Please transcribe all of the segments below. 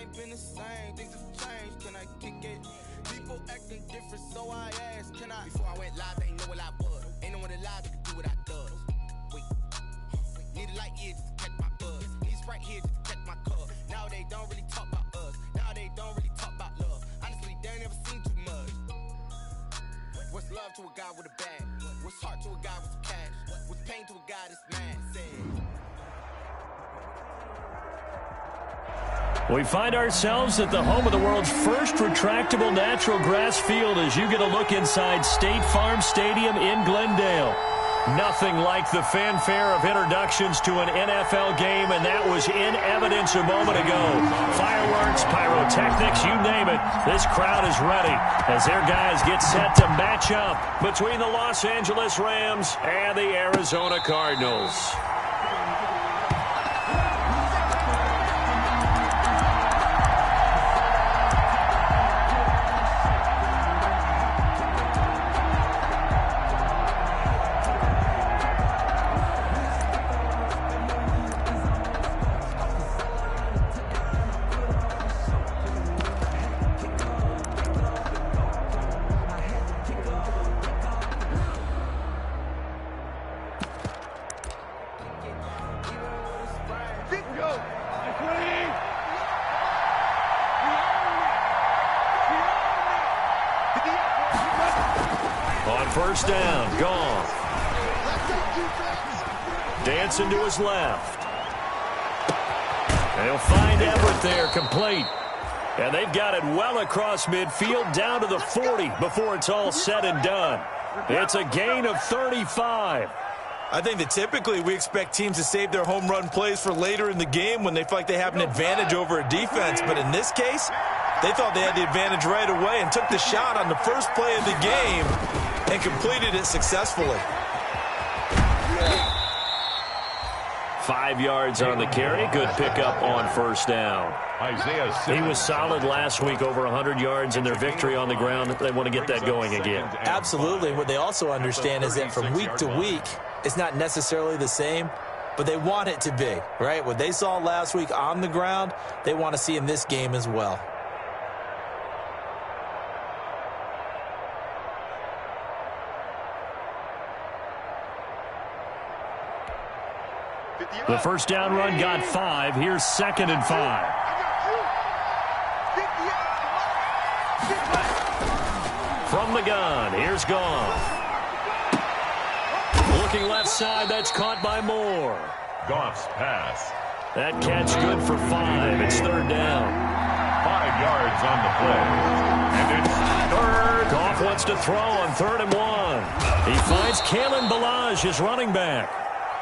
ain't been the same. Things have changed, can I kick it? People acting different, so I asked, can I? Before I went live, they ain't know what I was. Ain't no one alive that can do what I does. Wait, need a light year just to catch my buzz. Need right here just to catch my cup. Now they don't really talk about us. Now they don't really talk about love. Honestly, they ain't never seen too much. What's love to a guy with a bag? What's heart to a guy with some cash? What's pain to a guy that's mad? We find ourselves at the home of the world's first retractable natural grass field as you get a look inside State Farm Stadium in Glendale. Nothing like the fanfare of introductions to an NFL game, and that was in evidence a moment ago. Fireworks, pyrotechnics, you name it. This crowd is ready as their guys get set to match up between the Los Angeles Rams and the Arizona Cardinals. First down, gone. Dancing to his left. They'll find Everett there, complete. And they've got it well across midfield, down to the 40 before it's all said and done. It's a gain of 35. I think that typically we expect teams to save their home run plays for later in the game when they feel like they have an advantage over a defense. But in this case, they thought they had the advantage right away and took the shot on the first play of the game and completed it successfully. 5 yards on the carry. Good pickup on first down. He was solid last week, over 100 yards in their victory on the ground. They want to get that going again. Absolutely. What they also understand is that from week to week, it's not necessarily the same, but they want it to be, right? What they saw last week on the ground, they want to see in this game as well. The first down run got 5. Here's 2nd and 5. From the gun, here's Goff. Looking left side, that's caught by Moore. Goff's pass. That catch good for 5. It's 3rd down. 5 yards on the play. And it's 3rd. Goff wants to throw on 3rd and 1. He finds Kalen Ballage, his running back.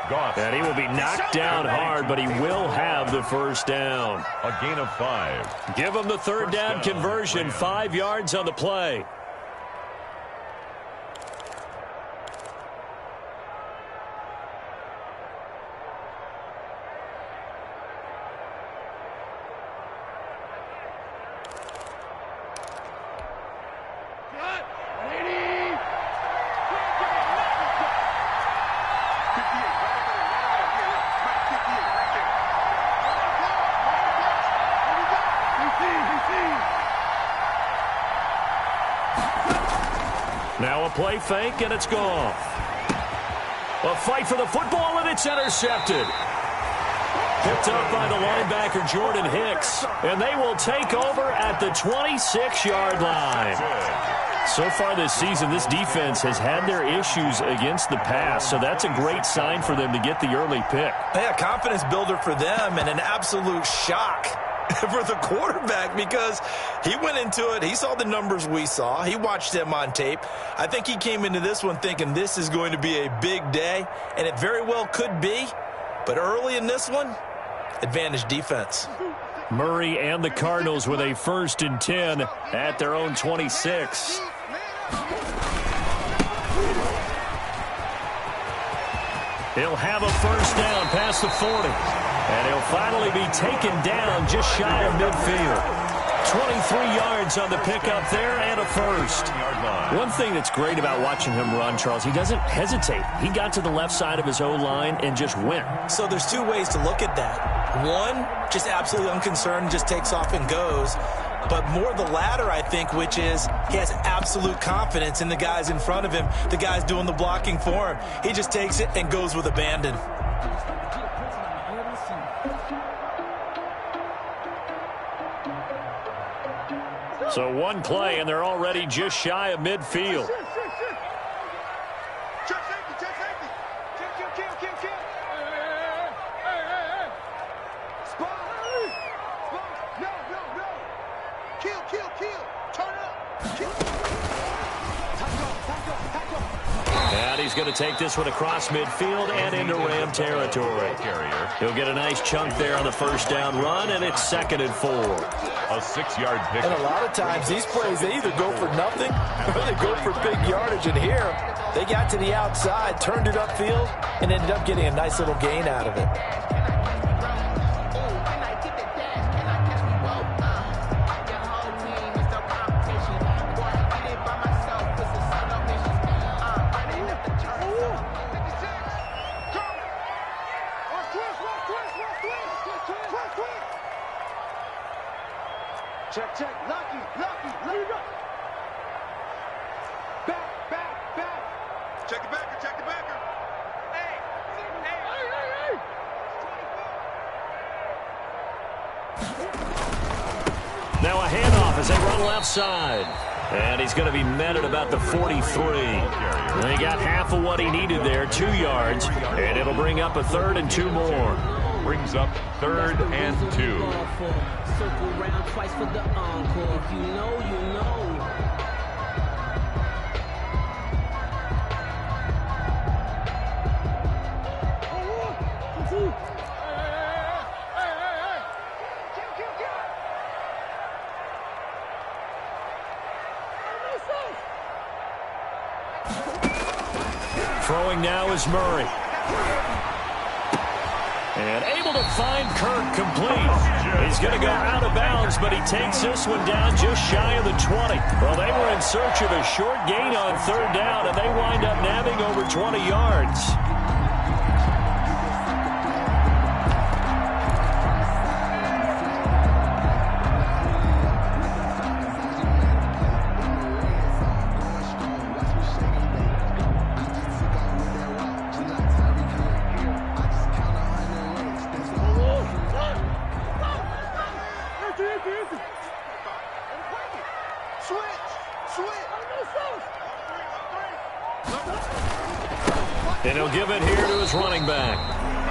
Goff. And he will be knocked down hard, but he will have the first down. A gain of 5. Give him the 3rd down conversion. 5 yards on the play. Now a play fake, and it's gone. A fight for the football, and it's intercepted. Picked up by the linebacker, Jordan Hicks. And they will take over at the 26-yard line. So far this season, this defense has had their issues against the pass, so that's a great sign for them to get the early pick. Yeah, confidence builder for them and an absolute shock for the quarterback because he went into it. He saw the numbers we saw. He watched them on tape. I think he came into this one thinking this is going to be a big day, and it very well could be. But early in this one, advantage defense. Murray and the Cardinals with a 1st and 10 at their own 26. He'll have a first down past the 40. And he'll finally be taken down just shy of midfield. 23 yards on the pickup there and a first. One thing that's great about watching him run, Charles, he doesn't hesitate. He got to the left side of his O-line and just went. So there's two ways to look at that. One, just absolutely unconcerned, just takes off and goes. But more the latter, I think, which is he has absolute confidence in the guys in front of him, the guys doing the blocking for him. He just takes it and goes with abandon. So one play, and they're already just shy of midfield. And he's going to take this one across midfield and into Ram territory. He'll get a nice chunk there on the first down run, and it's 2nd and 4. A 6-yard pick. And a lot of times these plays, they either go for nothing or they go for big yardage. And here, they got to the outside, turned it upfield, and ended up getting a nice little gain out of it. Check. Lucky. Back. Check the backer. Hey. Now a handoff as they run left side. And he's going to be met at about the 43. They got half of what he needed there, 2 yards. And it'll bring up a 3rd and 2 more. Brings up 3rd and 2. Circle round twice for the encore. If you know, you know. Throwing now is Murray. And able to find Kirk complete. He's going to go out of bounds, but he takes this one down just shy of the 20. Well, they were in search of a short gain on 3rd down, and they wind up nabbing over 20 yards. And he'll give it here to his running back.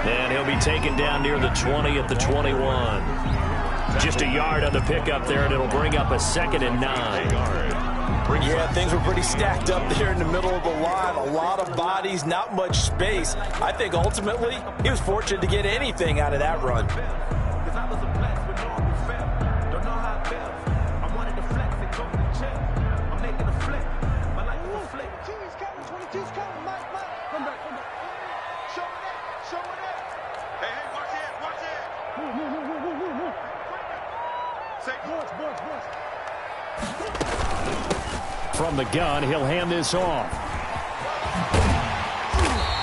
And he'll be taken down near the 20 at the 21. Just a yard on the pickup there, and it'll bring up a 2nd and 9. Yeah, things were pretty stacked up there in the middle of the line. A lot of bodies, not much space. I think ultimately he was fortunate to get anything out of that run. From the gun, he'll hand this off.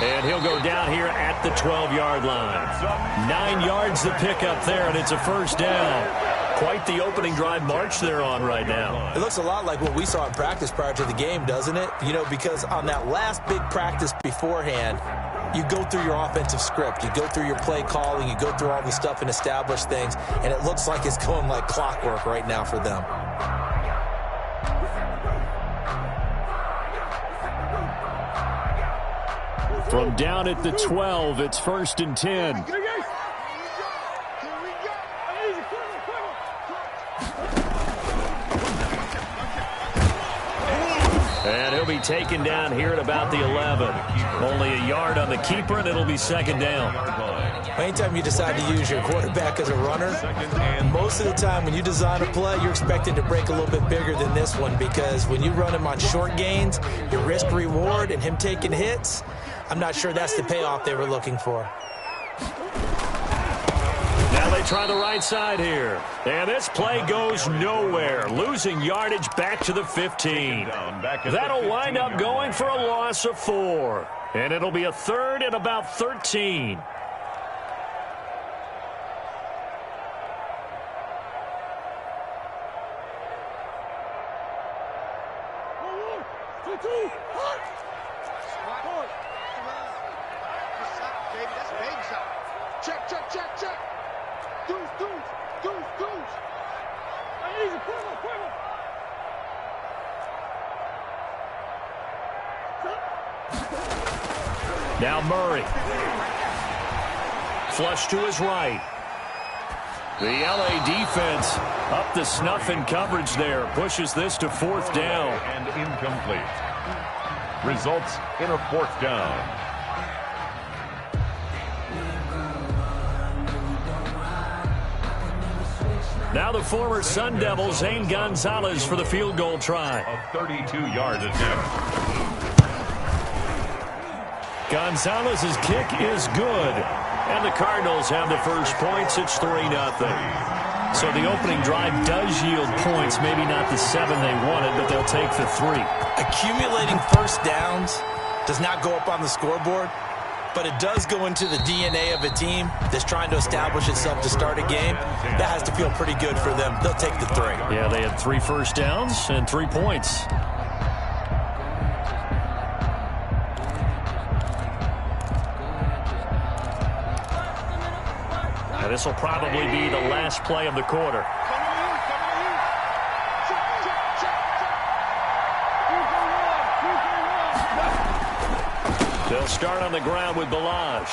And he'll go down here at the 12-yard line. 9 yards the pickup there, and it's a 1st down. Quite the opening drive march they're on right now. It looks a lot like what we saw in practice prior to the game, doesn't it? You know, because on that last big practice beforehand, you go through your offensive script. You go through your play calling. You go through all the stuff and establish things. And it looks like it's going like clockwork right now for them. From down at the 12, it's 1st and 10. And he'll be taken down here at about the 11. Only a yard on the keeper, and it'll be 2nd down. Anytime you decide to use your quarterback as a runner, most of the time when you design a play, you're expected to break a little bit bigger than this one, because when you run him on short gains, your risk-reward and him taking hits, I'm not sure that's the payoff they were looking for. Now they try the right side here. And this play goes nowhere. Losing yardage back to the 15. That'll wind up going for a loss of 4. And it'll be a 3rd and about 13. Now Murray. Flush to his right. The LA defense up to snuff in coverage there. Pushes this to 4th down. And incomplete. Results in a 4th down. Now the former Sun Devil, Zane Gonzalez, for the field goal try. A 32-yard attempt. Gonzalez's kick is good. And the Cardinals have the first points. It's 3-0. So the opening drive does yield points. Maybe not the 7 they wanted, but they'll take the 3. Accumulating first downs does not go up on the scoreboard, but it does go into the DNA of a team that's trying to establish itself to start a game. That has to feel pretty good for them. They'll take the 3. Yeah, they had 3 first downs and 3 points. This will probably be the last play of the quarter. They'll start on the ground with Balaj.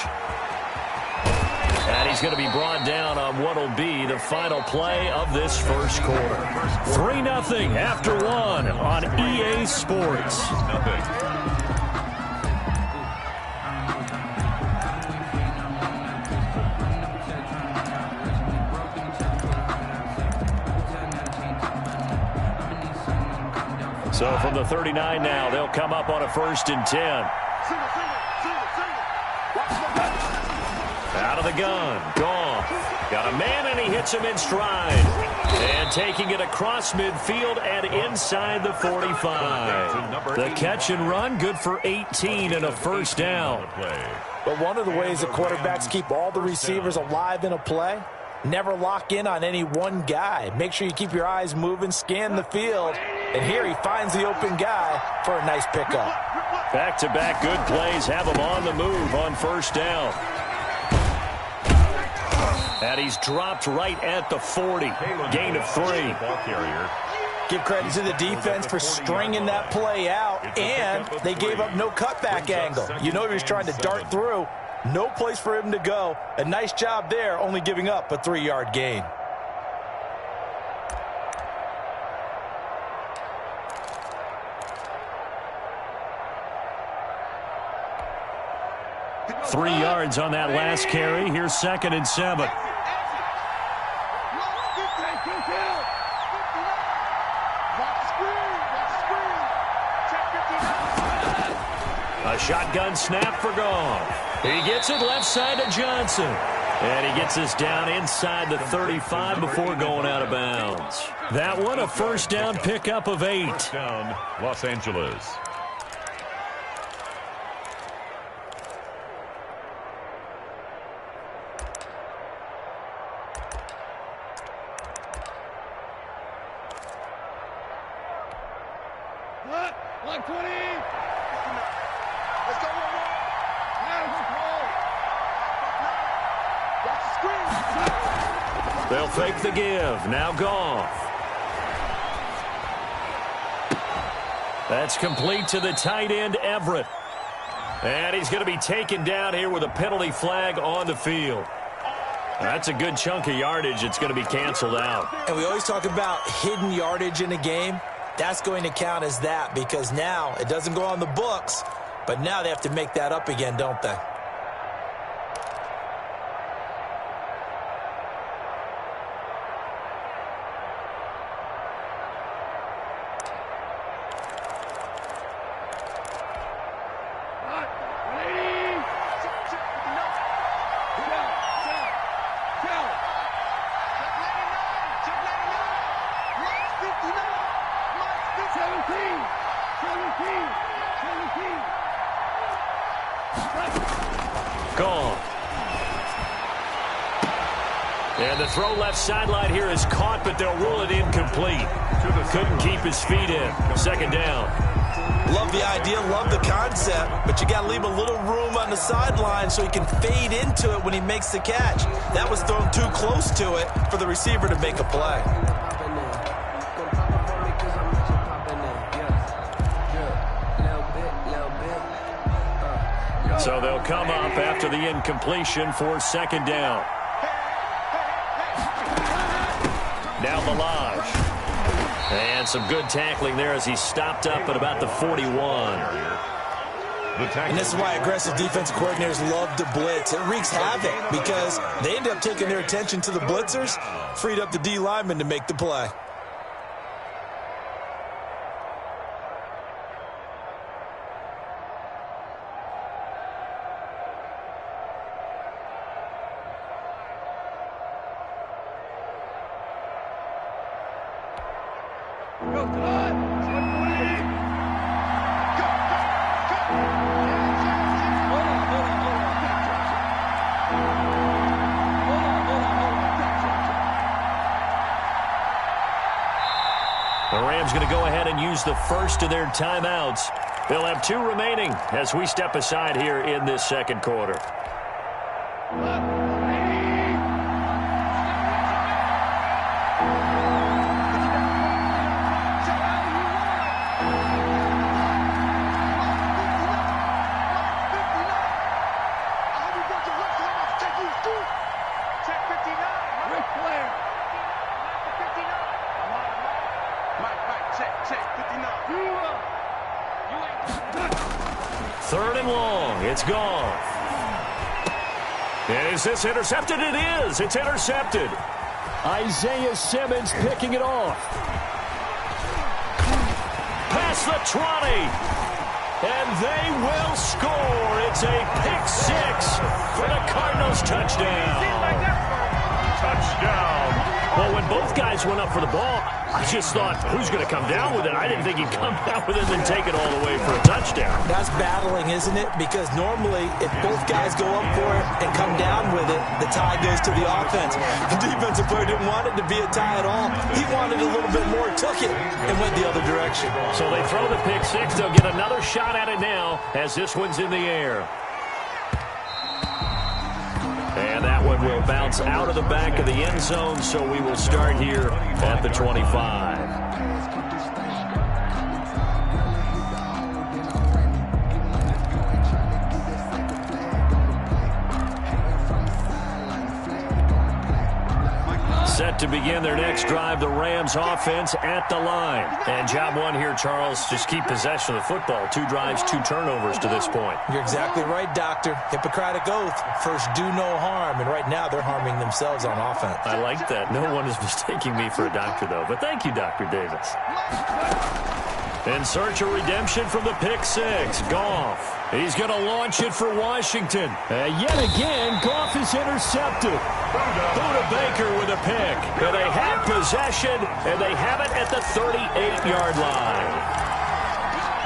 And he's going to be brought down on what will be the final play of this first quarter. 3-0 after 1 on EA Sports. So from the 39 now, they'll come up on a 1st and 10. Out of the gun. Goff. Got a man, and he hits him in stride. And taking it across midfield and inside the 45. The catch and run, good for 18 and a 1st down. But one of the ways the quarterbacks keep all the receivers alive in a play, never lock in on any one guy. Make sure you keep your eyes moving, scan the field. And here he finds the open guy for a nice pickup. Back-to-back good plays have him on the move on 1st down. And he's dropped right at the 40. Gain of 3. Give credit to the defense for stringing that play out, and they gave up no cutback angle. You know he was trying to dart through. No place for him to go. A nice job there, only giving up a 3-yard gain. Three yards on that last carry. Here's 2nd and 7. A shotgun snap for Goff. He gets it left side to Johnson. And he gets this down inside the 35 before going out of bounds. That one, a 1st down pickup of 8. 1st down, Los Angeles. They'll fake the give. Now Goff. That's complete to the tight end, Everett. And he's going to be taken down here with a penalty flag on the field. That's a good chunk of yardage. It's going to be canceled out. And we always talk about hidden yardage in a game. That's going to count as that because now it doesn't go on the books, but now they have to make that up again, don't they? And the throw left sideline here is caught, but they'll rule it incomplete. Couldn't keep his feet in. 2nd down. Love the idea, love the concept, but you got to leave a little room on the sideline so he can fade into it when he makes the catch. That was thrown too close to it for the receiver to make a play. So they'll come up after the incompletion for second down. Now Balaj. And some good tackling there as he stopped up at about the 41. And this is why aggressive defensive coordinators love to blitz. It wreaks havoc because they end up taking their attention to the blitzers, freed up the D lineman to make the play. The Rams going to go ahead and use the first of their timeouts. They'll have 2 remaining as we step aside here in this second quarter. Third and long. It's gone. Is this intercepted? It is. It's intercepted. Isaiah Simmons picking it off. Past the 20. And they will score. It's a pick 6 for the Cardinals. Touchdown. Touchdown. Well, when both guys went up for the ball, I just thought, who's going to come down with it? I didn't think he'd come down with it and then take it all the way for a touchdown. That's battling, isn't it? Because normally, if both guys go up for it and come down with it, the tie goes to the offense. The defensive player didn't want it to be a tie at all. He wanted a little bit more, took it, and went the other direction. So they throw the pick 6. They'll get another shot at it now as this one's in the air. And that one will bounce out of the back of the end zone, so we will start here at the 25. Set to begin their next drive, the Rams offense at the line. And job one here, Charles, just keep possession of the football. 2 drives, 2 turnovers to this point. You're exactly right, Doctor. Hippocratic oath. First, do no harm. And right now, they're harming themselves on offense. I like that. No one is mistaking me for a doctor, though. But thank you, Dr. Davis. In search of redemption from the pick 6. Goff. He's going to launch it for Washington. Yet again, Goff is intercepted. Buda Baker with a pick. And they have possession, and they have it at the 38-yard line.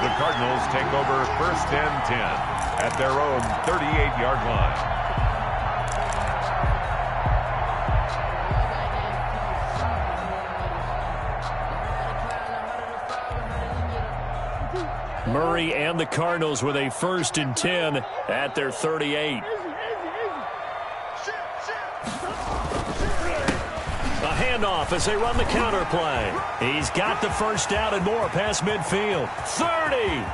The Cardinals take over 1st and 10 at their own 38-yard line. Murray and the Cardinals with a 1st and 10 at their 38. A handoff as they run the counter play. He's got the first down and more past midfield. 30,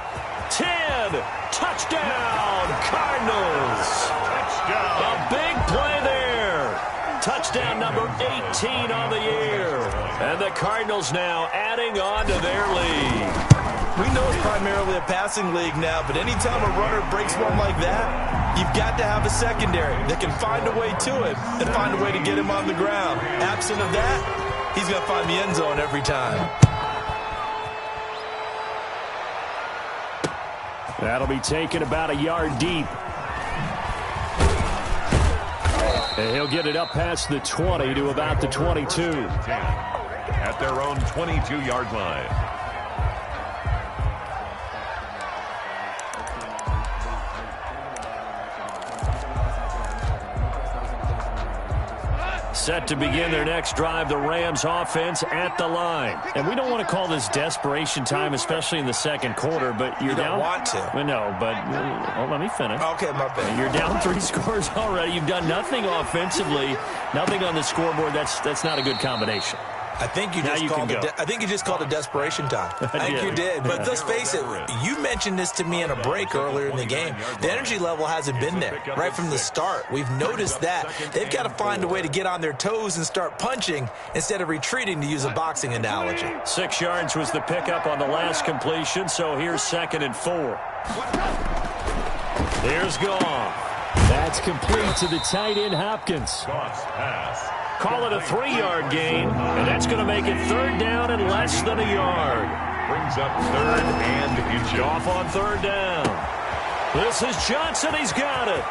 10, touchdown, Cardinals. Touchdown. A big play there. Touchdown number 18 on the year. And the Cardinals now adding on to their lead. We know it's primarily a passing league now, but anytime a runner breaks one like that, you've got to have a secondary that can find a way to him and find a way to get him on the ground. Absent of that, he's going to find the end zone every time. That'll be taken about a yard deep. And he'll get it up past the 20 to about the 22. 10 at their own 22-yard line. Set to begin their next drive, the Rams offense at the line. And we don't want to call this desperation time, especially in the second quarter, but you're down. You don't want to. Well, no, but let me finish. Okay, my bad. You're down 3 scores already. You've done nothing offensively, nothing on the scoreboard. That's not a good combination. I think you just called it desperation time. I think you did. But let's face it, you mentioned this to me in a break earlier in the game. The energy level hasn't been there right from the start. We've noticed that. They've got to find a way to get on their toes and start punching instead of retreating, to use a boxing analogy. 6 yards was the pickup on the last completion, so here's 2nd and 4. Here's Goff. That's complete to the tight end, Hopkins. Goff's pass. Call it a 3-yard gain, and that's going to make it 3rd down and less than a yard. Brings up 3rd and inches. Off on 3rd down. This is Johnson. He's got it.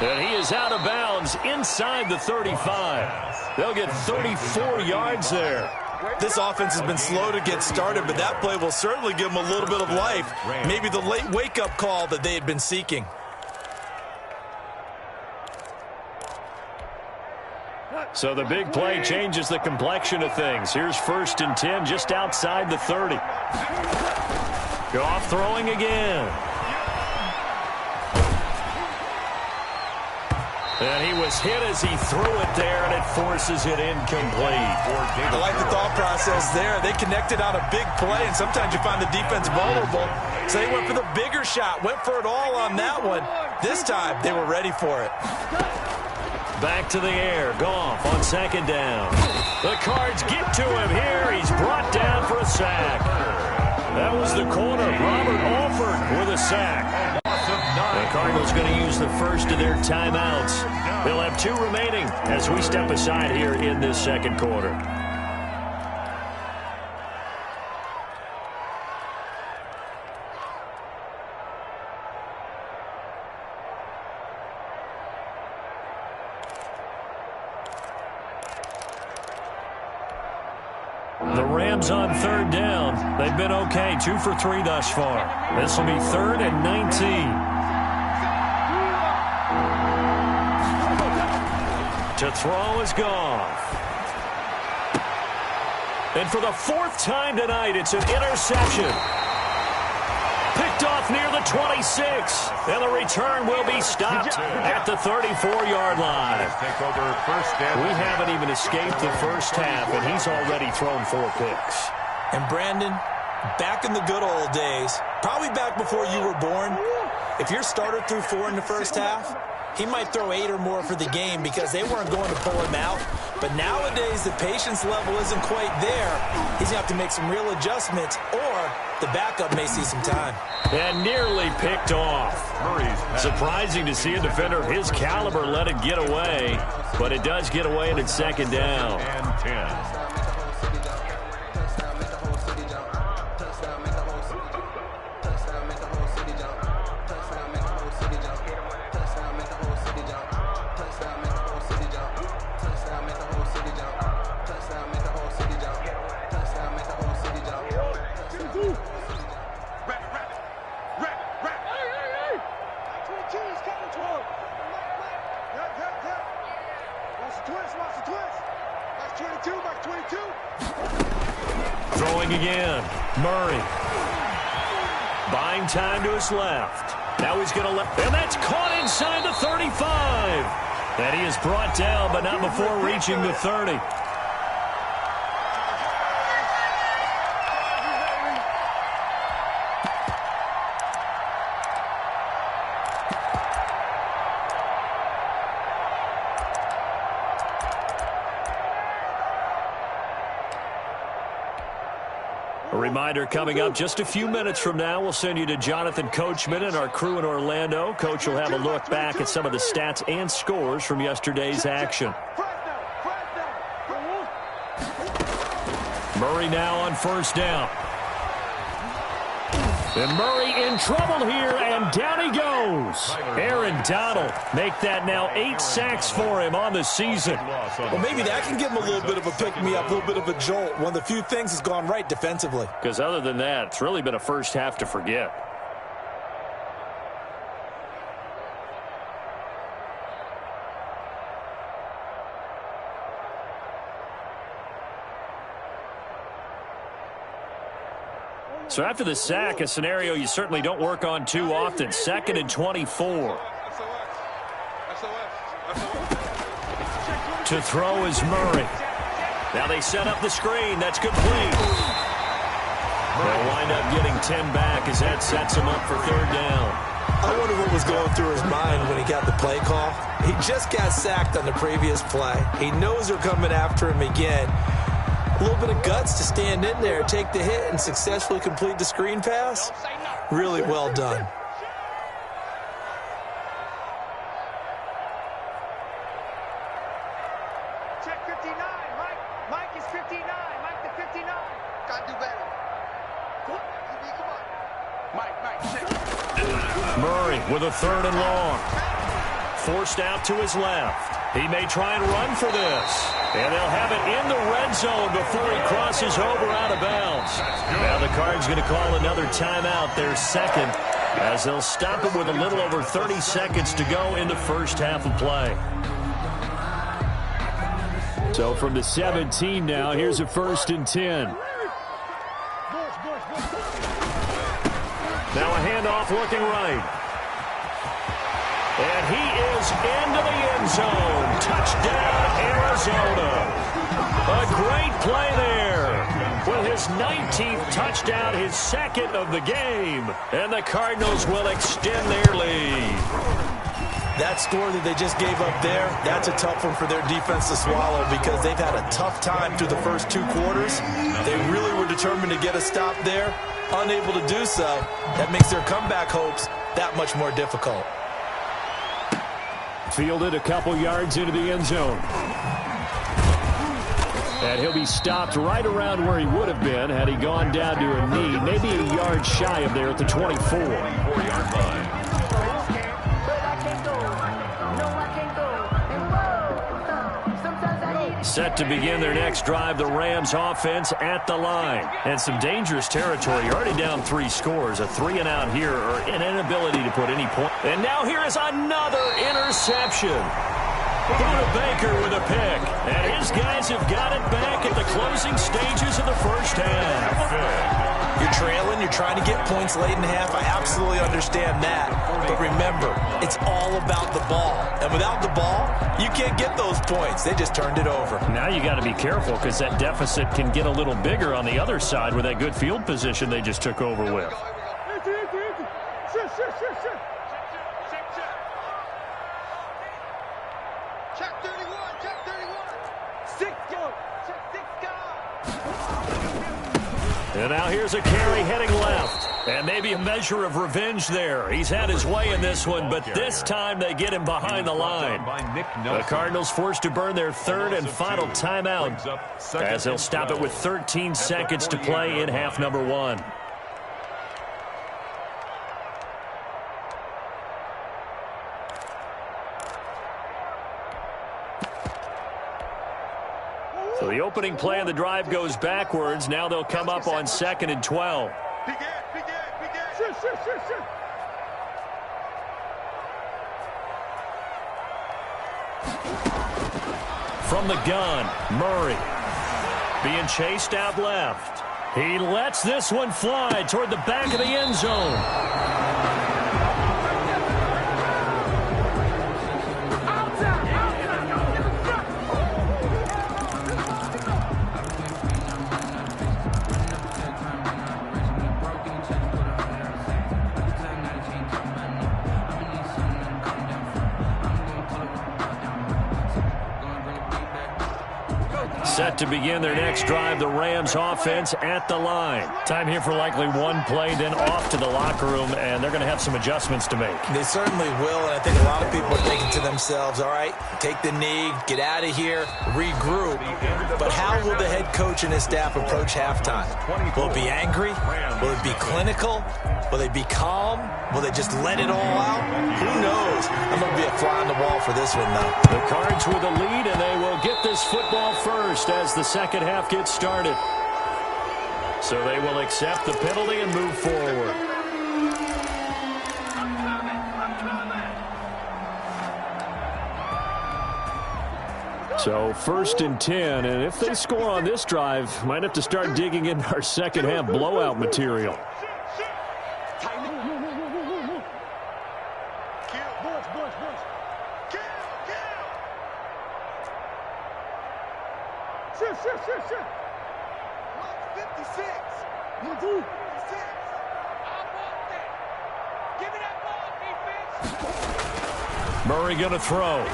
And he is out of bounds inside the 35. They'll get 34 yards there. This offense has been slow to get started, but that play will certainly give them a little bit of life. Maybe the late wake-up call that they had been seeking. So the big play changes the complexion of things. Here's 1st and 10 just outside the 30. Goff throwing again. And he was hit as he threw it there, and it forces it incomplete. I like the thought process there. They connected on a big play, and sometimes you find the defense vulnerable. So they went for the bigger shot, went for it all on that one. This time, they were ready for it. Back to the air. Goff on 2nd down. The Cards get to him here. He's brought down for a sack. That was the corner. Robert Alford with a sack. The Cardinals going to use the first of their timeouts. They'll have 2 remaining as we step aside here in this second quarter. The Rams on 3rd down. They've been okay, 2 for 3 thus far. This will be 3rd and 19. To throw is Goff. And for the 4th time tonight, it's an interception. Picked off near the 26. And the return will be stopped at the 34-yard line. We haven't even escaped the first half, and he's already thrown 4 picks. And Brandon, back in the good old days, probably back before you were born, if your starter threw 4 in the first half, he might throw 8 or more for the game because they weren't going to pull him out. But nowadays, the patience level isn't quite there. He's going to have to make some real adjustments, or the backup may see some time. And nearly picked off. Surprising to see a defender of his caliber let it get away, but it does get away, and it's 2nd down. And 10. Throwing again. Murray. Buying time to his left. Now he's going to let... And that's caught inside the 35. And he is brought down, but not before reaching the 30. A reminder coming up just a few minutes from now, we'll send you to Jonathan Coachman and our crew in Orlando. Coach will have a look back at some of the stats and scores from yesterday's action. Murray now on 1st down. And Murray in trouble here, and down he goes. Aaron Donald make that now 8 sacks for him on the season. Well, maybe that can give him a little bit of a pick-me-up, a little bit of a jolt. One of the few things has gone right defensively. Because other than that, it's really been a first half to forget. So after the sack, a scenario you certainly don't work on too often. 2nd and 24. To throw is Murray. Now they set up the screen. That's complete. They'll wind up getting 10 back as that sets him up for 3rd down. I wonder what was going through his mind when he got the play call. He just got sacked on the previous play. He knows they're coming after him again. A little bit of guts to stand in there, take the hit, and successfully complete the screen pass. Really well done. Check 59. Mike is 59. Mike the 59. Gotta do better. Come on. Mike, check. Murray with a 3rd and long. Forced out to his left. He may try and run for this. And they'll have it in the red zone before he crosses over out of bounds. Now the Cards going to call another timeout, their 2nd, as they'll stop him with a little over 30 seconds to go in the first half of play. So from the 17 now, here's a 1st and 10. Now a handoff looking right. And he is into the end zone. Touchdown, Arizona. A great play there. With his 19th touchdown, his 2nd of the game. And the Cardinals will extend their lead. That score that they just gave up there, that's a tough one for their defense to swallow because they've had a tough time through the first 2 quarters. They really were determined to get a stop there. Unable to do so, that makes their comeback hopes that much more difficult. Fielded a couple yards into the end zone. And he'll be stopped right around where he would have been had he gone down to a knee, maybe a yard shy of there at the 24-yard line. Set to begin their next drive, the Rams offense at the line. And some dangerous territory. You're already down 3 scores. A 3-and-out here or an inability to put any point. And now here is another interception. Buda Baker with a pick. And his guys have got it back at the closing stages of the first half. You're trailing, you're trying to get points late in half. I absolutely understand that. But remember, it's all about the ball. And without the ball, you can't get those points. They just turned it over. Now you got to be careful because that deficit can get a little bigger on the other side with that good field position they just took over with. Check 31. Check 31. 6 go. Check 6 go. And now here's a carry heading left. And maybe a measure of revenge there. He's had his way in this one, but this time they get him behind the line. The Cardinals forced to burn their 3rd and final timeout as they'll stop it with 13 seconds to play in half number 1. So the opening play of the drive goes backwards. Now they'll come up on 2nd and 12. From the gun, Murray being chased out left. He lets this one fly toward the back of the end zone. Set to begin their next drive, the Rams offense at the line. Time here for likely one play, then off to the locker room, and they're going to have some adjustments to make. They certainly will, and I think a lot of people are thinking to themselves, all right, take the knee, get out of here, regroup. But how will the head coach and his staff approach halftime? Will it be angry? Will it be clinical? Will they be calm? Will they just let it all out? Who knows? I'm going to be a fly on the wall for this one, though. The Cards with a lead, and they will get this football first as the second half gets started. So they will accept the penalty and move forward. So 1st and 10, and if they score on this drive, might have to start digging into our second half blowout material. Shit. 56. You do. 56. I want that. Give me that ball, defense. Murray going to throw.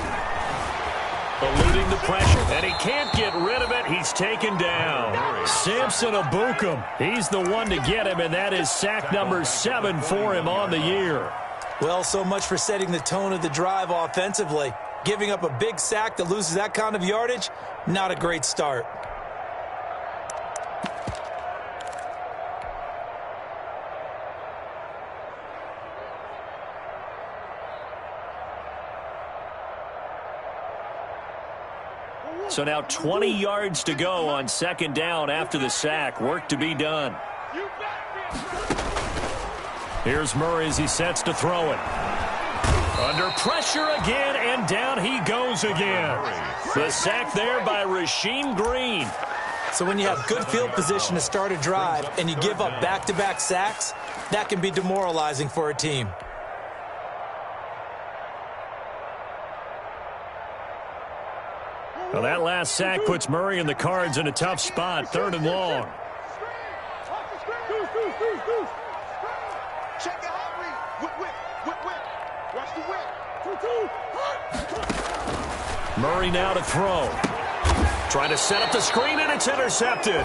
Eluding the pressure, and he can't get rid of it. He's taken down. Samson Abukum. He's the one to get him, and that is sack number 7 for him on the year. Well, so much for setting the tone of the drive offensively. Giving up a big sack that loses that kind of yardage, not a great start. So now 20 yards to go on 2nd down after the sack. Work to be done. Here's Murray as he sets to throw it. Under pressure again, and down he goes again. The sack there by Rasheem Green. So when you have good field position to start a drive and you give up back-to-back sacks, that can be demoralizing for a team. Well, that last sack puts Murray and the Cards in a tough spot, 3rd and long. Check it out, whip. Watch the whip. Murray now to throw. Trying to set up the screen, and it's intercepted.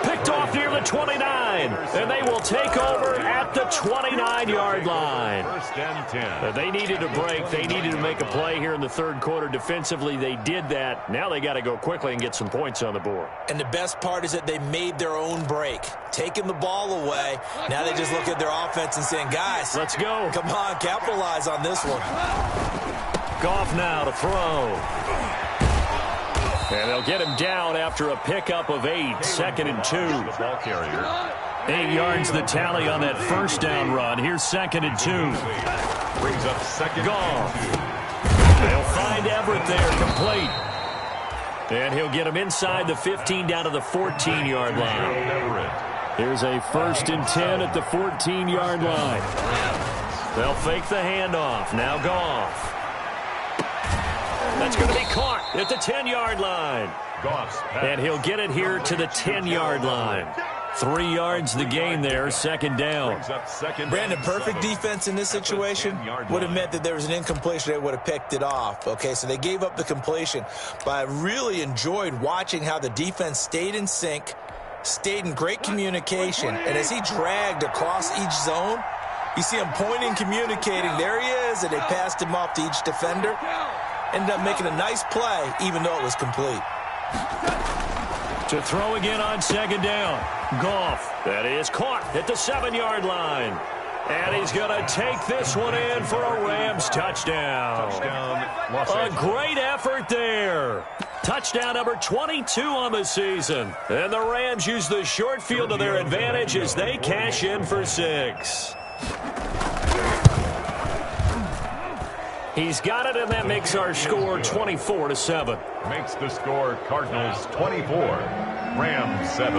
Picked off near the 29, and they will take over at the 29-yard line. 1st and 10. They needed a break. They needed to make a play here in the 3rd quarter. Defensively, they did that. Now they got to go quickly and get some points on the board. And the best part is that they made their own break, taking the ball away. Now they just look at their offense and saying, guys, let's go. Come on, capitalize on this one. Goff now to throw. And they'll get him down after a pickup of 8, 2nd and 2. The ball carrier. 8 yards the tally on that 1st down run. Here's 2nd and 2. Brings up 2nd Goff. and 2. They'll find Everett there, complete. And he'll get him inside the 15 down to the 14-yard line. Here's a 1st and 10 at the 14-yard line. They'll fake the handoff. Now Goff. That's going to be caught at the 10-yard line. And he'll get it here to the 10-yard line. 3 yards the gain there, 2nd down. Brandon, perfect defense in this situation would have meant that there was an incompletion. They would have picked it off. Okay, so they gave up the completion. But I really enjoyed watching how the defense stayed in sync, stayed in great communication. And as he dragged across each zone, you see him pointing, communicating. There he is, and they passed him off to each defender. Ended up making a nice play, even though it was complete. To throw again on 2nd down. Goff. That is caught at the 7-yard line. And he's going to take this one in for a Rams touchdown. A great effort there. Touchdown number 22 on the season. And the Rams use the short field to their advantage as they cash in for 6. He's got it, and that makes our score 24-7. Makes the score Cardinals 24, Rams 7.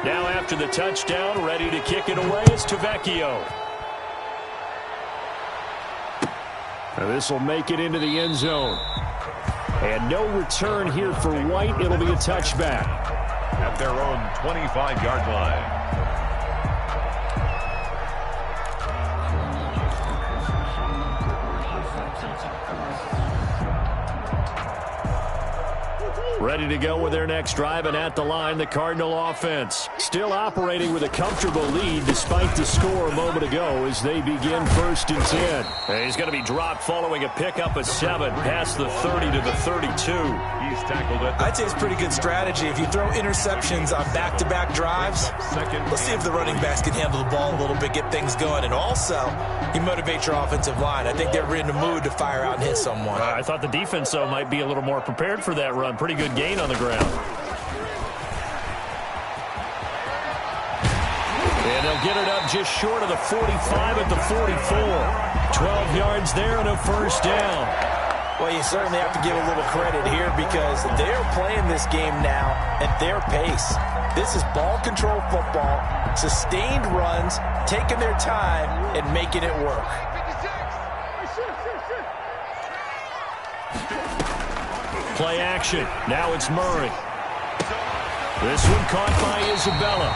Now after the touchdown, ready to kick it away is Tavecchio. And this will make it into the end zone. And no return here for White. It'll be a touchback. At their own 25-yard line. Ready to go with their next drive, and at the line, the Cardinal offense. Still operating with a comfortable lead despite the score a moment ago as they begin 1st and 10. And he's going to be dropped following a pickup of 7 past the 30 to the 32. He's tackled it. I'd say it's pretty good strategy. If you throw interceptions on back-to-back drives, let's see if the running backs can handle the ball a little bit, get things going. And also, you motivate your offensive line. I think they're in the mood to fire out and hit someone. I thought the defense, though, might be a little more prepared for that run. Pretty good gain on the ground. And they'll get it up just short of the 45 at the 44. 12 yards there and a 1st down. Well, you certainly have to give a little credit here because they're playing this game now at their pace. This is ball control football, sustained runs, taking their time, and making it work. Play action. Now it's Murray. This one caught by Isabella.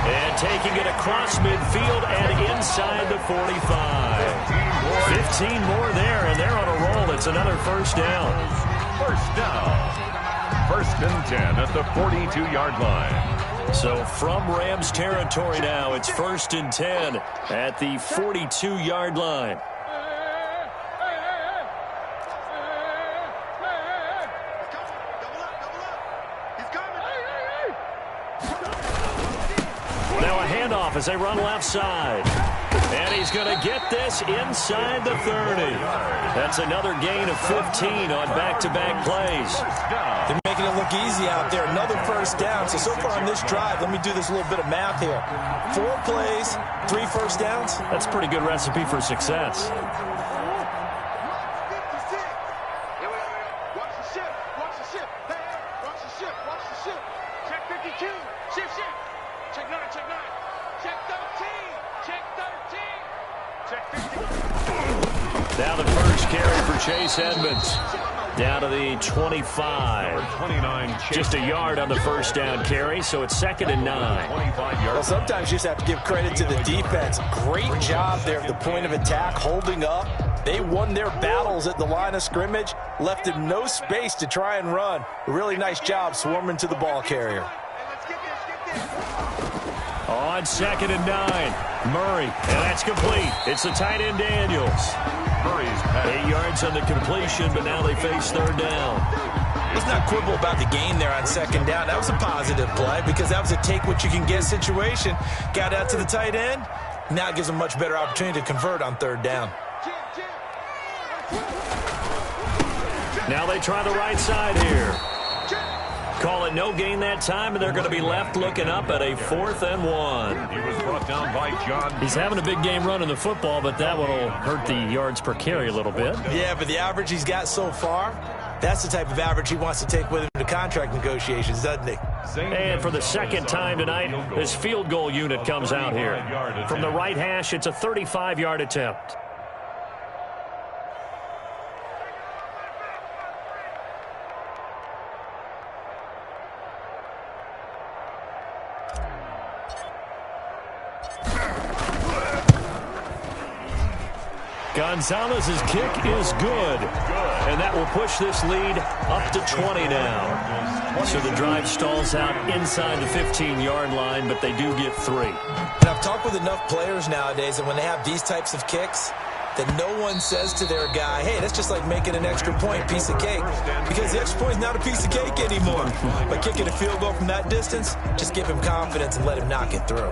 And taking it across midfield and inside the 45. 15 more there, and they're on a roll. It's another first down. First down. First and 10 at the 42-yard line. So from Rams territory now, it's first and 10 at the 42-yard line. Now a handoff as they run left side. And he's going to get this inside the 30. That's another gain of 15 on back-to-back plays. They're making it look easy out there. Another first down. So far on this drive, let me do this little bit of math here. 4 plays, 3 first downs. That's a pretty good recipe for success. Now the first carry for Chase Edmonds. Down to the 25. Just a yard on the first down carry, so it's second and 9. Well, sometimes you just have to give credit to the defense. Great job there at the point of attack, holding up. They won their battles at the line of scrimmage, left him no space to try and run. A really nice job swarming to the ball carrier. On second and 9, Murray, and that's complete. It's the tight end Daniels. 8 yards on the completion, but now they face third down. Let's not quibble about the gain there on second down. That was a positive play because that was a take-what-you-can-get situation. Got out to the tight end. Now it gives them a much better opportunity to convert on third down. Now they try the right side here. Call it no gain that time, and they're going to be left looking up at a 4th and 1. He was brought down by John. He's having a big game running the football, but that one will hurt the yards per carry a little bit. Yeah, but the average he's got so far, that's the type of average he wants to take with him to contract negotiations, doesn't he? And for the second time tonight, this field goal unit comes out here. From the right hash, it's a 35-yard attempt. Gonzalez's kick is good, and that will push this lead up to 20 now. So the drive stalls out inside the 15-yard line, but they do get 3. And I've talked with enough players nowadays, and when they have these types of kicks, that no one says to their guy, hey, that's just like making an extra point, piece of cake. Because the extra point is not a piece of cake anymore. By kicking a field goal from that distance, just give him confidence and let him knock it through.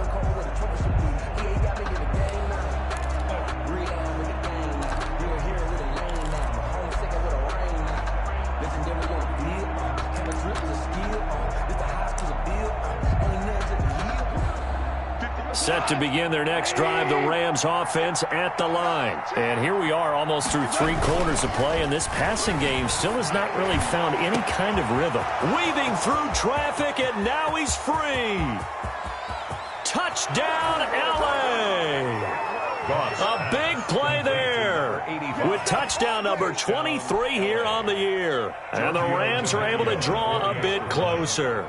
Set to begin their next drive, the Rams offense at the line. And here we are almost through 3 quarters of play, and this passing game still has not really found any kind of rhythm. Weaving through traffic, and now he's free. Touchdown, L.A. A big play there with touchdown number 23 here on the year. And the Rams are able to draw a bit closer.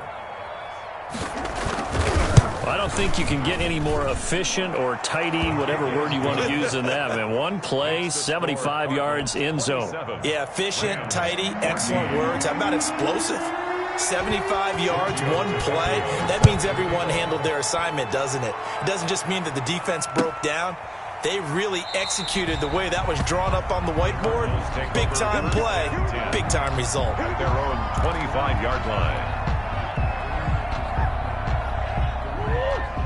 I don't think you can get any more efficient or tidy, whatever word you want to use in that, man. One play, 75 yards, end zone. Yeah, efficient, tidy, excellent words. How about explosive? 75 yards, one play. That means everyone handled their assignment, doesn't it? It doesn't just mean that the defense broke down. They really executed the way that was drawn up on the whiteboard. Big-time play, big-time result. At their own 25-yard line.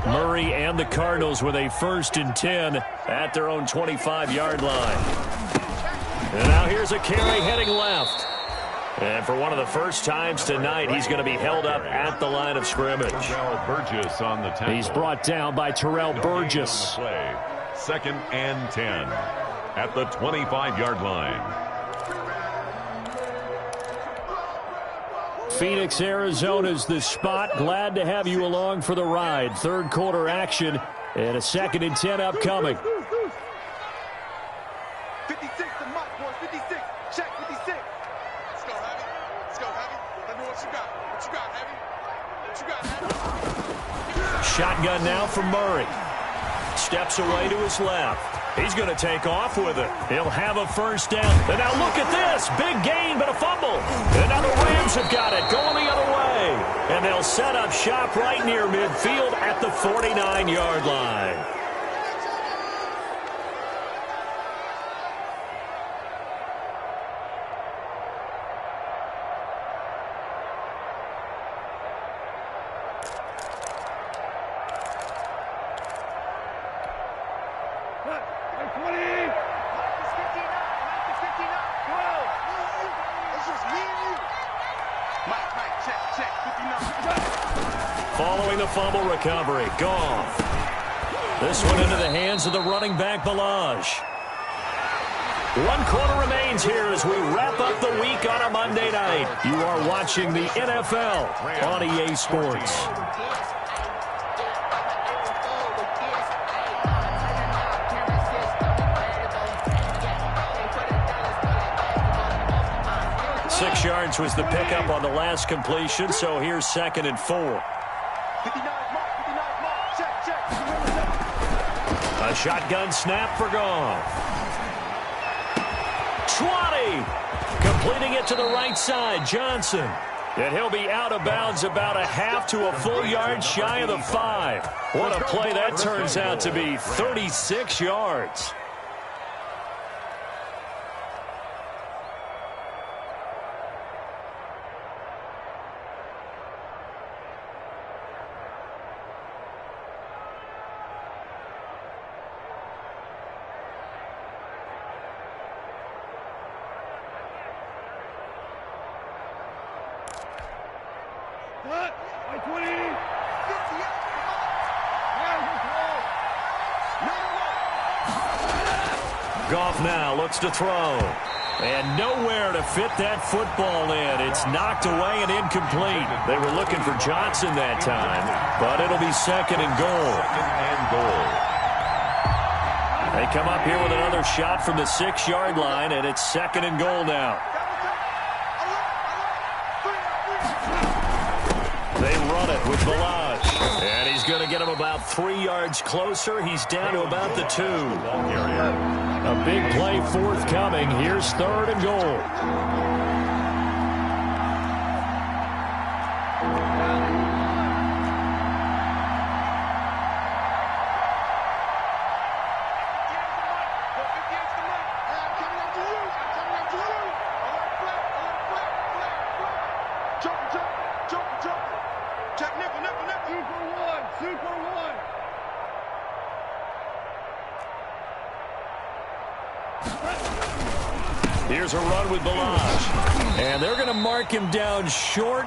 Murray and the Cardinals with a 1st and 10 at their own 25-yard line. And now here's a carry heading left. And for one of the first times tonight, he's going to be held up at the line of scrimmage. Terrell Burgess on the tackle. He's brought down by Terrell Burgess. 2nd and 10 at the 25-yard line. Phoenix, Arizona's the spot. Glad to have you along for the ride. Third quarter action and a 2nd and 10 upcoming. 56 to Mike, boys. 56. Check, 56. Let's go, Heavy. Let's go, Heavy. Let me know what you got. What you got, Heavy? What you got, Heavy? Shotgun now from Murray. Steps away to his left. He's going to take off with it. He'll have a first down. And now look at this. Big gain, but a fumble. And now the Rams have got it going the other way. And they'll set up shop right near midfield at the 49-yard line. Following the fumble recovery, Goff. This one into the hands of the running back, Balaj. 1 quarter remains here as we wrap up the week on a Monday night. You are watching the NFL on EA Sports. Six yards was the pickup on the last completion, so here's 2nd and 4. A shotgun snap for Goff. 20. Completing it to the right side, Johnson. And he'll be out of bounds about a half to a full yard shy of the 5. What a play that turns out to be, 36 yards. Goff now looks to throw. And nowhere to fit that football in. It's knocked away and incomplete. They were looking for Johnson that time, but it'll be 2nd and goal. They come up here with another shot from the 6-yard line, and it's 2nd and goal now. They run it with Balaj. And he's going to get him about 3 yards closer. He's down to about the 2. A big play forthcoming. Here's 3rd and goal. Here's a run with Balaj. And they're going to mark him down short,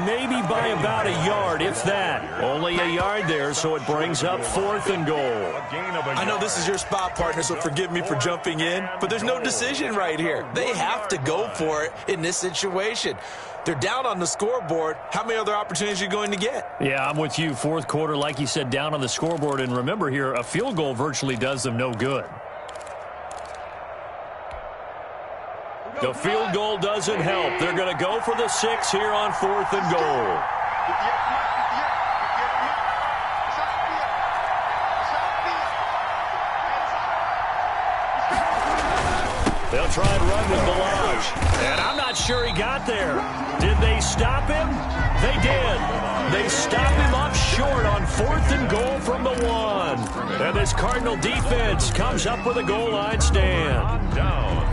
maybe by about a yard, if that. Only a yard there, so it brings up 4th and goal. I know this is your spot, partner, so forgive me for jumping in, but there's no decision right here. They have to go for it in this situation. They're down on the scoreboard. How many other opportunities are you going to get? Yeah, I'm with you. 4th quarter, like you said, down on the scoreboard. And remember here, a field goal virtually does them no good. The field goal doesn't help. They're going to go for the 6 here on 4th and goal. They'll try and run with Balaj. And I'm not sure he got there. Did they stop him? They did. They stop him up short on 4th and goal from the 1. And this Cardinal defense comes up with a goal line stand. Down.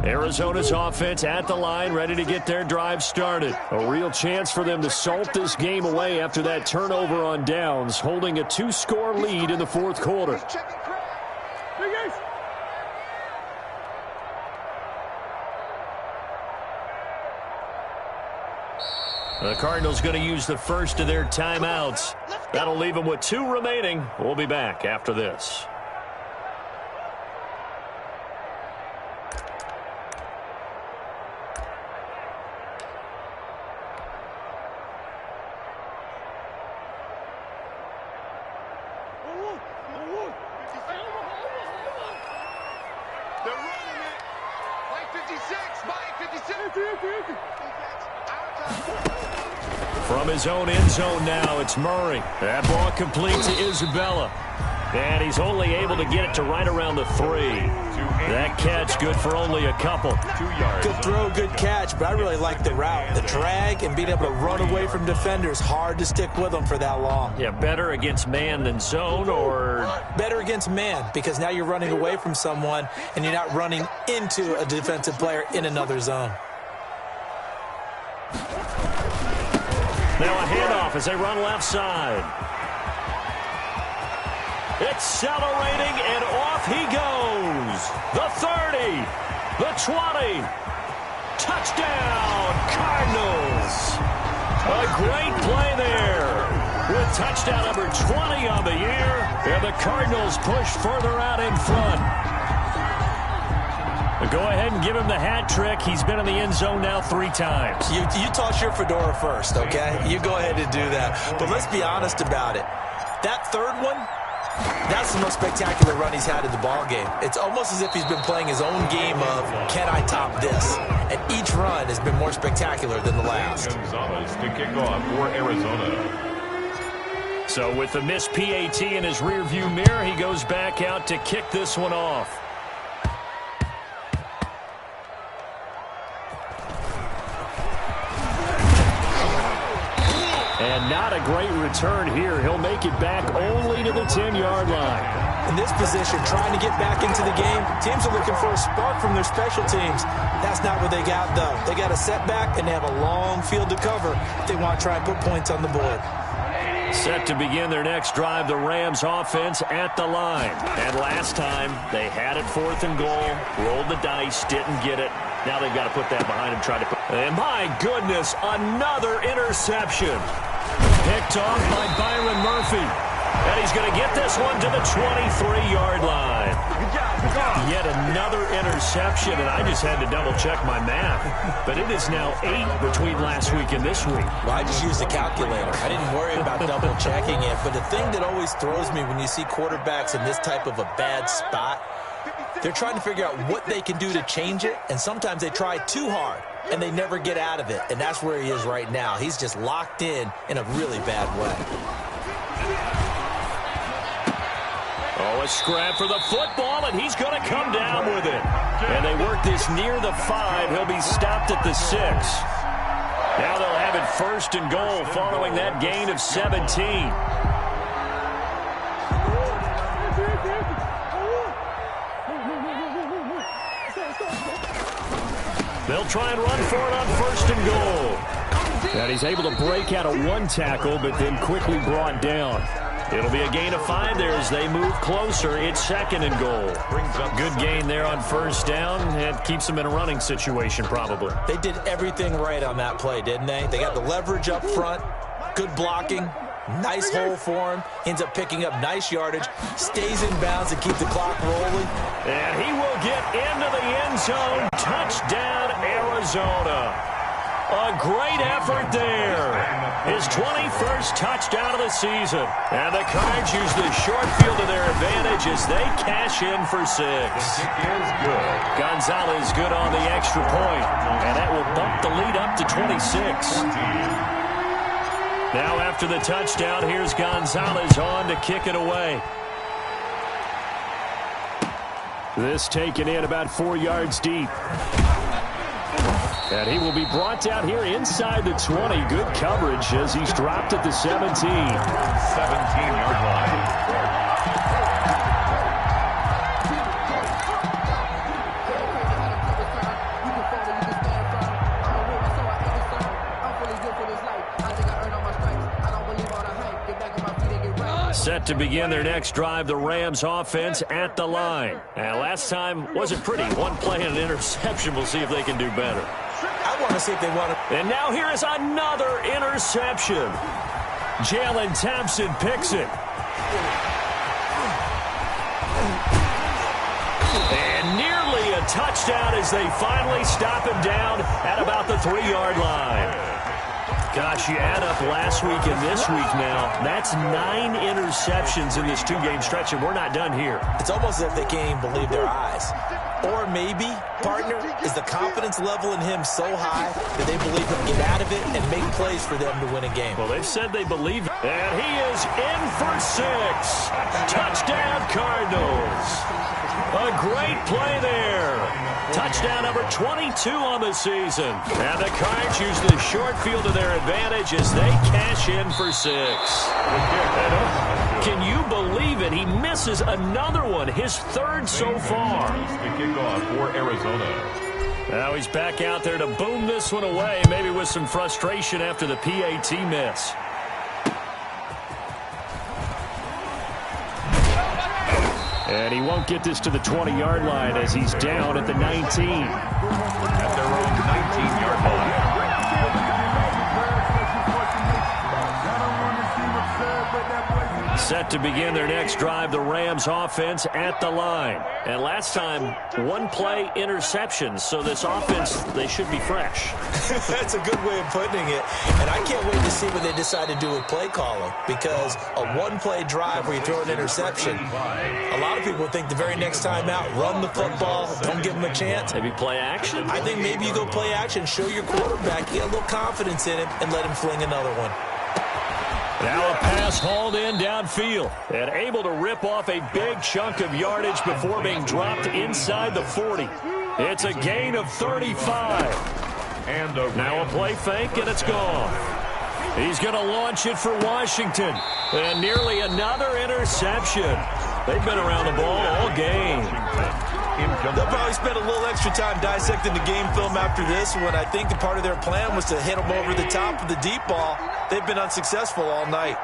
Arizona's offense at the line, ready to get their drive started. A real chance for them to salt this game away after that turnover on downs, holding a 2-score lead in the 4th quarter. The Cardinals going to use the first of their timeouts. That'll leave him with 2 remaining. We'll be back after this. From his own end zone now, it's Murray. That ball complete to Isabella. And he's only able to get it to right around the 3. That catch good for only a couple. 2 yards. Good throw, good catch, but I really like the route. The drag and being able to run away from defenders. Hard to stick with them for that long. Yeah, better against man than zone, or? Better against man, because now you're running away from someone and you're not running into a defensive player in another zone. Now a handoff as they run left side. Accelerating, and off he goes. The 30, the 20. Touchdown, Cardinals. A great play there. With touchdown number 20 on the year, and the Cardinals push further out in front. Go ahead and give him the hat trick. He's been in the end zone now 3 times. You toss your fedora first, okay? You go ahead and do that. But let's be honest about it. That third one, that's the most spectacular run he's had in the ball game. It's almost as if he's been playing his own game of, can I top this? And each run has been more spectacular than the last. Gonzalez to kick off for Arizona. So with the missed PAT in his rearview mirror, he goes back out to kick this one off. And not a great return here. He'll make it back only to the 10-yard line. In this position, trying to get back into the game, teams are looking for a spark from their special teams. That's not what they got, though. They got a setback, and they have a long field to cover if they want to try and put points on the board. Set to begin their next drive, the Rams offense at the line. And last time, they had it 4th and goal, rolled the dice, didn't get it. Now they've got to put that behind him, try to put... And my goodness, another interception. Picked off by Byron Murphy. And he's going to get this one to the 23-yard line. Yet another interception, and I just had to double-check my math. But it is now 8 between last week and this week. Well, I just used a calculator. I didn't worry about double-checking it. But the thing that always throws me when you see quarterbacks in this type of a bad spot, they're trying to figure out what they can do to change it, and sometimes they try too hard, and they never get out of it. And that's where he is right now. He's just locked in a really bad way. Oh, a scrap for the football, and he's going to come down with it. And they work this near the 5. He'll be stopped at the 6. Now they'll have it 1st and goal following that gain of 17. They'll try and run for it on 1st and goal. And he's able to break out of 1 tackle, but then quickly brought down. It'll be a gain of 5 there as they move closer. It's 2nd and goal. Good gain there on 1st down. It keeps them in a running situation probably. They did everything right on that play, didn't they? They got the leverage up front, good blocking, nice hole for him, ends up picking up nice yardage, stays in bounds to keep the clock rolling. And he will get into the end zone. Touchdown, Arizona. A great effort there. His 21st touchdown of the season. And the Cards use the short field to their advantage as they cash in for 6. Is good. Gonzalez good on the extra point. And that will bump the lead up to 26. Now after the touchdown, here's Gonzalez on to kick it away. This taken in about 4 yards deep. And he will be brought down here inside the 20. Good coverage as he's dropped at the 17. 17-yard line. Set to begin their next drive, the Rams offense at the line. And last time wasn't pretty. 1 play and an interception. We'll see if they can do better. I want to see if they want to. And now here is another interception. Jalen Thompson picks it. And nearly a touchdown as they finally stop him down at about the 3-yard line. Gosh, you add up last week and this week now, that's 9 interceptions in this 2-game stretch, and we're not done here. It's almost as if they can't even believe their eyes. Or maybe, partner, is the confidence level in him so high that they believe he'll get out of it and make plays for them to win a game. Well, they've said they believe it. And he is in for 6. Touchdown, Cardinals. A great play there. Touchdown number 22 on the season. And the Cards use the short field to their advantage as they cash in for 6. Can you believe it? He misses another one, his 3rd so far. The kickoff for Arizona. Now he's back out there to boom this one away, maybe with some frustration after the PAT miss. And he won't get this to the 20-yard line as he's down at the 19. At their own 19-yard line. Set to begin their next drive, the Rams offense at the line. And last time, 1-play interceptions, so this offense, they should be fresh. That's a good way of putting it. And I can't wait to see what they decide to do with play calling, because a 1-play drive where you throw an interception, a lot of people think the very next time out, run the football, don't give them a chance. Maybe play action? I think maybe you go play action, show your quarterback, get a little confidence in him, and let him fling another one. Now a pass hauled in downfield and able to rip off a big chunk of yardage before being dropped inside the 40. It's a gain of 35. And now a play fake, and it's gone. He's going to launch it for Washington. And nearly another interception. They've been around the ball all game. They'll probably spend a little extra time dissecting the game film after this one. I think the part of their plan was to hit them over the top of the deep ball. They've been unsuccessful all night.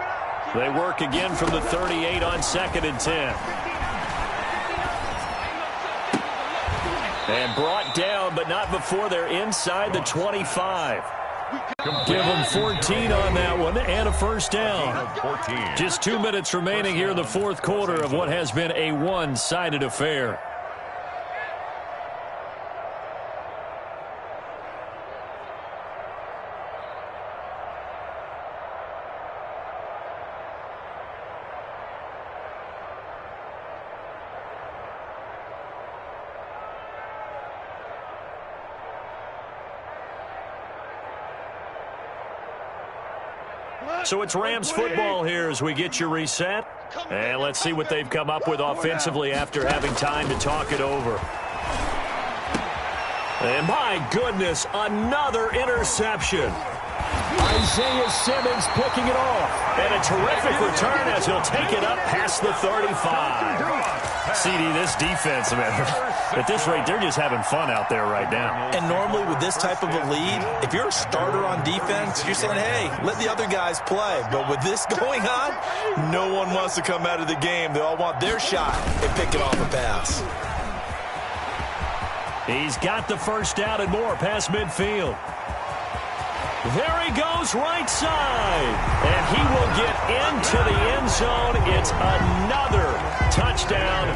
They work again from the 38 on 2nd and 10. And brought down, but not before they're inside the 25. Give them 14 on that one and a first down. Just 2 minutes remaining here in the 4th quarter of what has been a one-sided affair. So it's Rams football here as we get you reset. And let's see what they've come up with offensively after having time to talk it over. And my goodness, another interception. Isaiah Simmons picking it off. And a terrific return as he'll take it up past the 35. CD, this defense, man, at this rate, they're just having fun out there right now. And normally with this type of a lead, if you're a starter on defense, you're saying, hey, let the other guys play. But with this going on, no one wants to come out of the game. They all want their shot at picking off a pass. He's got the first down and more past midfield. There he goes right side. And he will get into the end zone. It's another touchdown.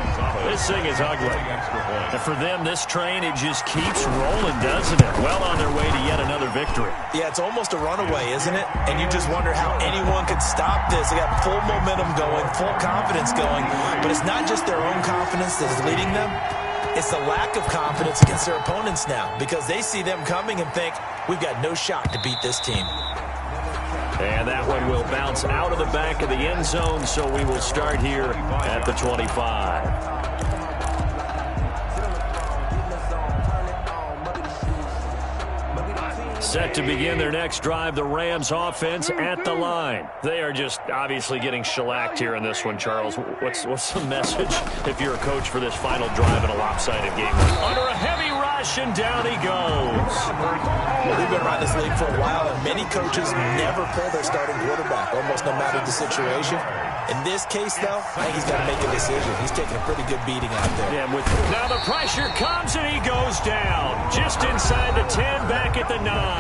This thing is ugly. And for them, this train, it just keeps rolling, doesn't it? Well on their way to yet another victory. Yeah, it's almost a runaway, isn't it? And you just wonder how anyone could stop this. They got full momentum going, full confidence going. But it's not just their own confidence that is leading them. It's the lack of confidence against their opponents now, because they see them coming and think, we've got no shot to beat this team. And that one will bounce out of the back of the end zone, so we will start here at the 25. Set to begin their next drive, the Rams offense at the line. They are just obviously getting shellacked here in this one, Charles. What's the message if you're a coach for this final drive in a lopsided game? Under a heavy rush, and down he goes. Well, we've been around this league for a while, and many coaches never pull their starting quarterback, almost no matter the situation. In this case, though, I think he's got to make a decision. He's taking a pretty good beating out there. Yeah, now the pressure comes, and he goes down. Just inside the 10, back at the 9.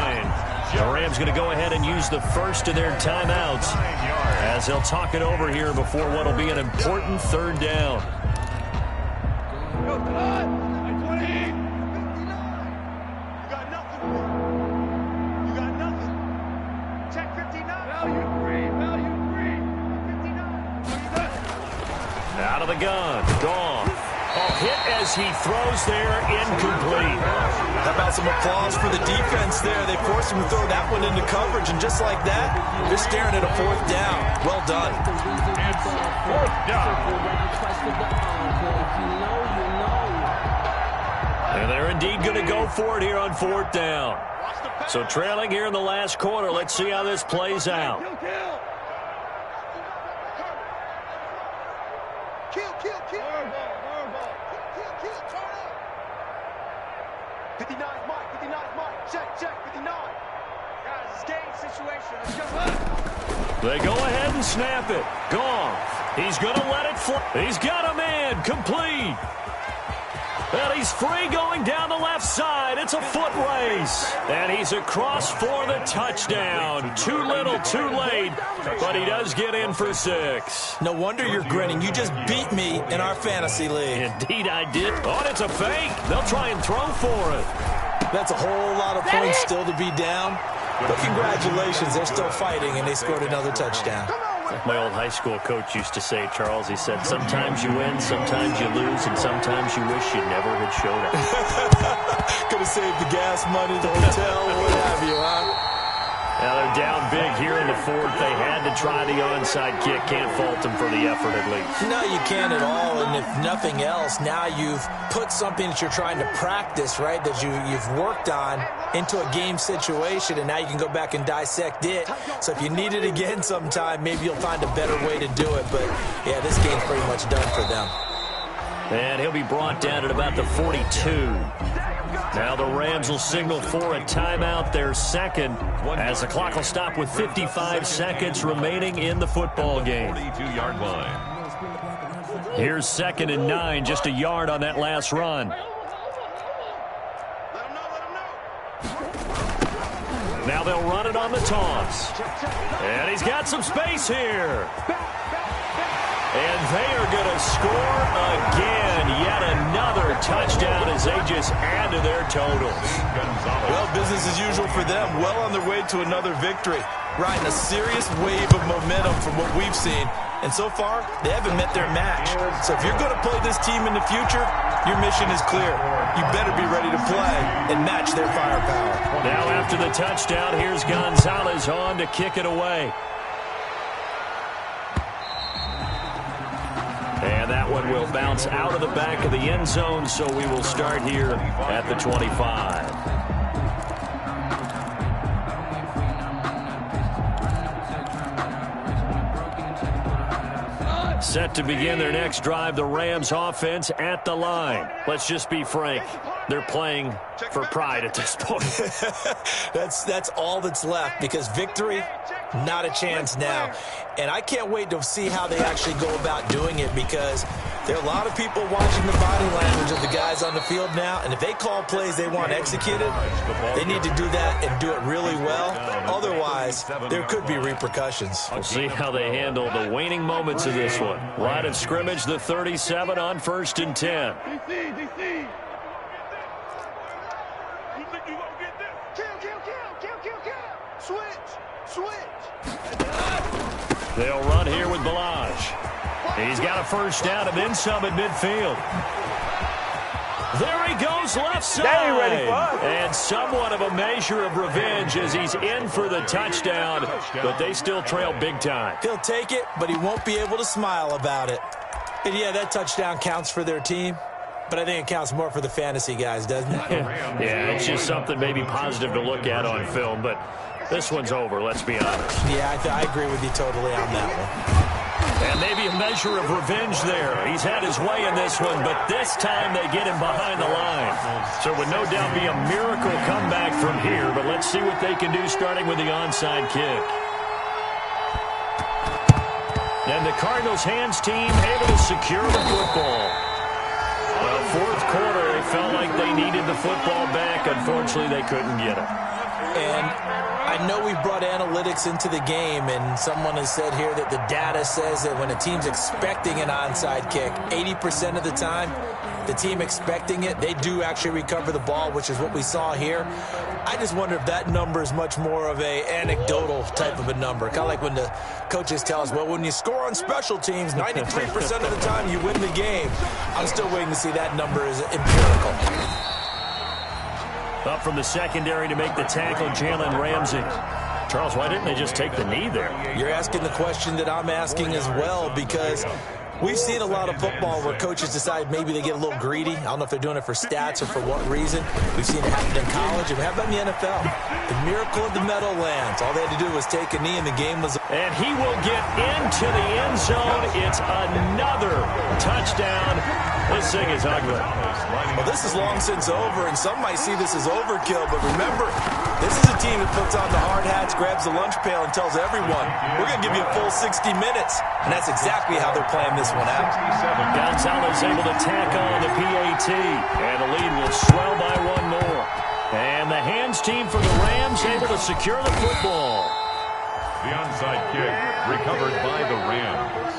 The Rams going to go ahead and use the first of their timeouts as they'll talk it over here before what will be an important third down. Out of the gun, gone. Hit as he throws there, incomplete. How about some applause for the defense there? They forced him to throw that one into coverage, and just like that, they're staring at a fourth down. Well done. It's fourth down. And they're indeed going to go for it here on fourth down. So trailing here in the last quarter. Let's see how this plays out. Kill. 59's Mike. 59's Mike. Check. 59. Guys, it's game situation. Let's go. They go ahead and snap it. Gone. He's going to let it fly. He's got a man. Complete. And he's free going down the left side. It's a foot race. And he's across for the touchdown. Too little, too late. But he does get in for 6. No wonder you're grinning. You just beat me in our fantasy league. Indeed I did. Oh, and it's a fake. They'll try and throw for it. That's a whole lot of points still to be down. But congratulations, they're still fighting, and they scored another touchdown. Like my old high school coach used to say, Charles, he said, sometimes you win, sometimes you lose, and sometimes you wish you never had showed up. Could have saved the gas money, the hotel, what have you, huh? Now they're down big here in the fourth. They had to try the onside kick. Can't fault them for the effort at least. No, you can't at all. And if nothing else, now you've put something that you're trying to practice, right, that you've worked on into a game situation, and now you can go back and dissect it. So if you need it again sometime, maybe you'll find a better way to do it. But, yeah, this game's pretty much done for them. And he'll be brought down at about the 42. Now the Rams will signal for a timeout, their second, as the clock will stop with 55 seconds remaining in the football game. 42-yard line. Here's 2nd and 9, just a yard on that last run. Now they'll run it on the toss. And he's got some space here. And they are going to score again. Yet another touchdown as they just add to their totals. Well, business as usual for them. Well on their way to another victory. Riding a serious wave of momentum from what we've seen. And so far, they haven't met their match. So if you're going to play this team in the future, your mission is clear. You better be ready to play and match their firepower. Now after the touchdown, here's Gonzalez on to kick it away. And that one will bounce out of the back of the end zone, so we will start here at the 25. Set to begin their next drive, the Rams offense at the line. Let's just be frank. They're playing for pride at this point. That's all that's left, because victory, not a chance now. And I can't wait to see how they actually go about doing it, because there are a lot of people watching the body language of the guys on the field now, and if they call plays they want executed, they need to do that and do it really well. Otherwise, there could be repercussions. We'll see how they handle the waning moments of this one. Line of scrimmage, the 37 on 1st and 10. They'll run here with Balaj. He's got a first down and then some at midfield. There he goes left side. And somewhat of a measure of revenge as he's in for the touchdown, but they still trail big time. He'll take it, but he won't be able to smile about it. And yeah, that touchdown counts for their team, but I think it counts more for the fantasy guys, doesn't it? Yeah, it's just something maybe positive to look at on film, but this one's over, let's be honest. Yeah, I agree with you totally on that one. And maybe a measure of revenge there. He's had his way in this one, but this time they get him behind the line. So it would no doubt be a miracle comeback from here, but let's see what they can do starting with the onside kick. And the Cardinals' hands team able to secure the football. Fourth quarter, they felt like they needed the football back. Unfortunately, they couldn't get it. And I know we've brought analytics into the game, and someone has said here that the data says that when a team's expecting an onside kick, 80% of the time, the team expecting it, they do actually recover the ball, which is what we saw here. I just wonder if that number is much more of a anecdotal type of a number. Kind of like when the coaches tell us, well, when you score on special teams, 93% of the time you win the game. I'm still waiting to see that number is empirical. Up from the secondary to make the tackle, Jalen Ramsey. Charles, why didn't they just take the knee there? You're asking the question that I'm asking as well, because we've seen a lot of football where coaches decide maybe they get a little greedy. I don't know if they're doing it for stats or for what reason. We've seen it happen in college, and how about in the NFL? The miracle of the Meadowlands. All they had to do was take a knee, and the game was... And he will get into the end zone. It's another touchdown. This thing is ugly. Well, this is long since over, and some might see this as overkill, but remember, this is a team that puts on the hard hats, grabs the lunch pail, and tells everyone, we're going to give you a full 60 minutes. And that's exactly how they're playing this one out. Gonzalez able to tack on the PAT, and the lead will swell by one more. And the hands team for the Rams able to secure the football. The onside kick recovered by the Rams.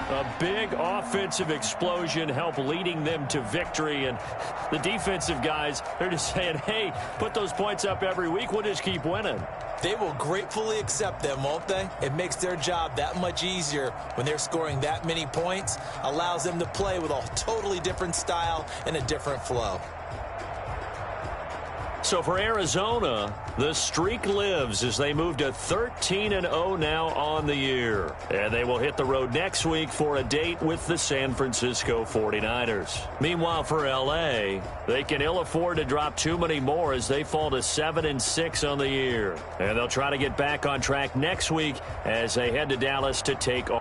A big offensive explosion helped leading them to victory, and the defensive guys, they're just saying, hey, put those points up every week, we'll just keep winning. They will gratefully accept them, won't they? It makes their job that much easier when they're scoring that many points, allows them to play with a totally different style and a different flow. So for Arizona, the streak lives as they move to 13-0 now on the year. And they will hit the road next week for a date with the San Francisco 49ers. Meanwhile, for L.A., they can ill afford to drop too many more as they fall to 7-6 on the year. And they'll try to get back on track next week as they head to Dallas to take on